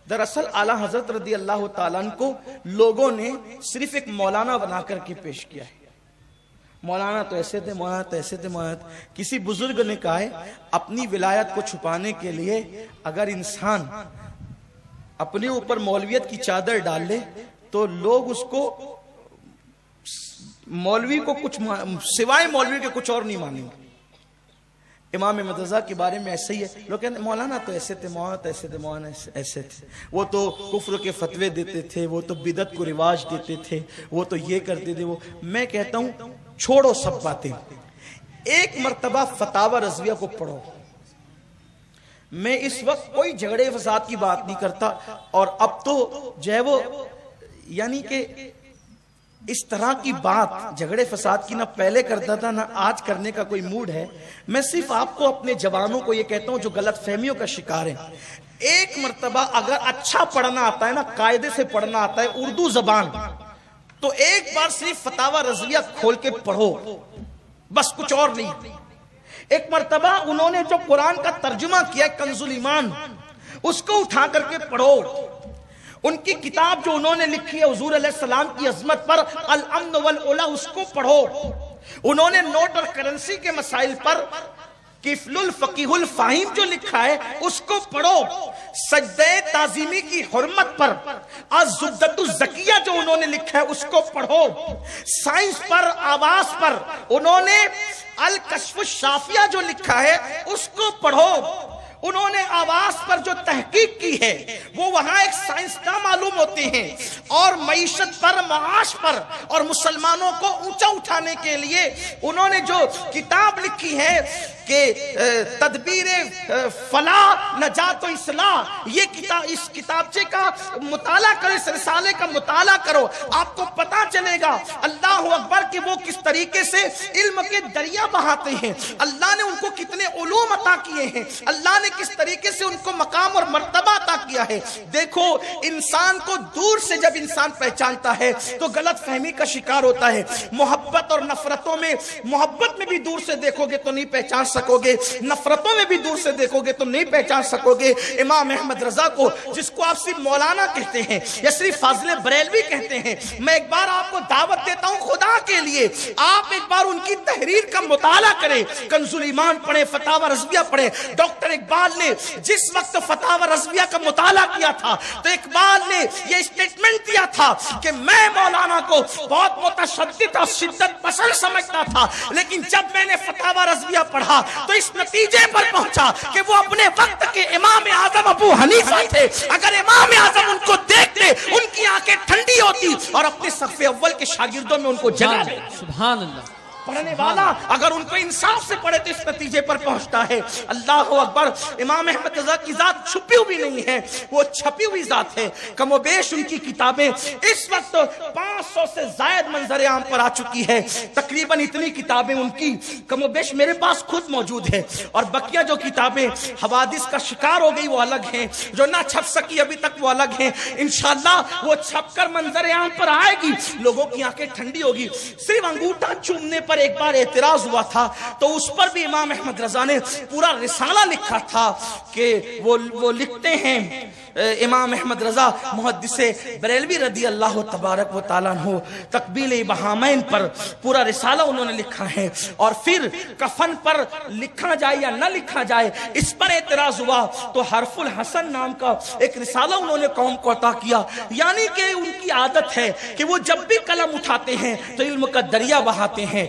دراصل اعلیٰ حضرت رضی اللہ تعالیٰ عنہ کو لوگوں نے صرف ایک مولانا بنا کر کے پیش کیا ہے. مولانا تو ایسے تھے، مولانا تو ایسے تھے، مولانا. کسی بزرگ نے کہا ہے اپنی ولایت کو چھپانے کے لیے اگر انسان اپنے اوپر مولویت کی چادر ڈال لے تو لوگ اس کو مولوی کو کچھ سوائے مولوی کے کچھ اور نہیں مانیں گے. امام احمد رضا کے بارے میں ایسے ہی ہے، لوگ کہتے ہیں مولانا تو ایسے تھے، مولانا تو ایسے تھے، مولانا ایسے تھے، وہ تو کفر کے فتوے دیتے تھے، وہ تو بدعت کو رواج دیتے تھے، وہ تو یہ کرتے تھے. وہ میں کہتا ہوں چھوڑو سب باتیں، ایک مرتبہ فتاوی رضویہ کو پڑھو. میں اس وقت کوئی جھگڑے فساد کی بات نہیں کرتا، اور اب تو جو ہے وہ یعنی کہ اس طرح کی بات جھگڑے فساد کی نہ پہلے کرتا تھا نہ آج کرنے کا کوئی موڈ ہے. میں صرف آپ کو اپنے جوانوں کو یہ کہتا ہوں جو غلط فہمیوں کا شکار ہیں، ایک مرتبہ اگر اچھا پڑھنا آتا ہے نا، قاعدے سے پڑھنا آتا ہے اردو زبان، تو ایک بار صرف فتاوی رضویہ کھول کے پڑھو، بس کچھ اور نہیں. ایک مرتبہ انہوں نے جو قرآن کا ترجمہ کیا کنز الایمان، اس کو اٹھا کر کے پڑھو. ان کی کتاب جو انہوں نے لکھی ہے حضور علیہ السلام کی عظمت پر، الامن والعلا، اس کو پڑھو. انہوں نے نوٹ اور کرنسی کے مسائل پر کفل الفقیہ الفاہیم جو لکھا ہے اس کو پڑھو. سجدہ تعظیمی کی حرمت پر الزبدۃ الزکیہ جو انہوں نے لکھا ہے اس کو پڑھو. سائنس پر، آواز پر انہوں نے الکشف الشافیہ جو لکھا ہے اس کو پڑھو. انہوں نے آواز پر جو تحقیق کی ہے وہ وہاں ایک سائنسداں معلوم ہوتے ہیں، اور معیشت پر، معاش پر، اور مسلمانوں کو اونچا اٹھانے کے لیے انہوں نے جو کتاب لکھی ہے کہ تدبیر فلاح نجات و اصلاح، یہ کتاب، اس کتابچے کا مطالعہ کرو، اس رسالے کا مطالعہ کرو، آپ کو پتا چلے گا اللہ اکبر کہ وہ کس طریقے سے علم کے دریا بہاتے ہیں. اللہ نے ان کو کتنے علوم عطا کیے ہیں، اللہ نے کس طریقے سے ان کو مقام اور مرتبہ عطا کیا ہے. دیکھو انسان کو دور سے جب انسان پہچانتا ہے تو غلط فہمی کا شکار ہوتا ہے. محبت اور نفرتوں میں، محبت میں بھی دور سے دیکھو گے تو نہیں پہچان سکو گے، نفرتوں میں بھی دور سے دیکھو گے تو نہیں پہچان سکو گے. امام احمد رضا کو جس کو آپ صرف مولانا کہتے ہیں یا صرف فاضل بریلوی کہتے ہیں، میں ایک بار آپ کو دعوت دیتا ہوں خدا کے لیے آپ ایک بار ان کی تحریر کا مطالعہ کریں. کنز الایمان پڑھیں، فتاوی رضویہ پڑھیں. ڈاکٹر اقبال نے جس وقت فتاوی رضویہ کا مطالعہ کیا تھا تو اقبال نے یہ اسٹیٹمنٹ دیا تھا کہ میں مولانا کو بہت متشدد اور شدت پسند سمجھتا تھا، لیکن جب میں نے فتاوی رضویہ پڑھا تو اس نتیجے پر پہنچا کہ وہ اپنے وقت کے امام اعظم ابو حنیفہ تھے. اگر امام اعظم ان کو دیکھتے ان کی آنکھیں ٹھنڈی ہوتی اور اپنے صف اول کے شاگردوں میں ان کو جگہ دے. سبحان اللہ. پڑھنے والا اگر ان کو انصاف سے پڑھے تو اس نتیجے پر پہنچتا ہے. اللہ اکبر. امام احمد رضا کی ذات چھپی ہوئی نہیں ہے، وہ چھپی ہوئی ذات ہے. کم و بیش ان کی کتابیں اس وقت 500 سے زائد منظر عام پر آ چکی ہے. تقریباً اتنی کتابیں ان کی کم و بیش میرے پاس خود موجود ہے، اور بقیہ جو کتابیں حوادث کا شکار ہو گئی وہ الگ ہیں، جو نہ چھپ سکی ابھی تک وہ الگ ہیں. انشاءاللہ وہ چھپ کر منظر عام پر آئے گی، لوگوں کی آنکھیں ٹھنڈی ہوگی. صرف انگوٹھا چومنے پر ایک بار اعتراض ہوا تھا تو اس پر بھی امام احمد رضا نے پورا رسالہ لکھا تھا کہ وہ لکھتے ہیں امام احمد رضا محدث بریلوی رضی اللہ تبارک و تعالیٰ عنہ تقبیل ابہامین پر پورا رسالہ انہوں نے لکھا ہے. اور پھر کفن پر لکھا جائے یا نہ لکھا جائے اس پر اعتراض ہوا تو حرف الحسن نام کا ایک رسالہ انہوں نے قوم کو عطا کیا. یعنی کہ ان کی عادت ہے کہ وہ جب بھی قلم اٹھاتے ہیں تو علم کا دریا بہاتے ہیں.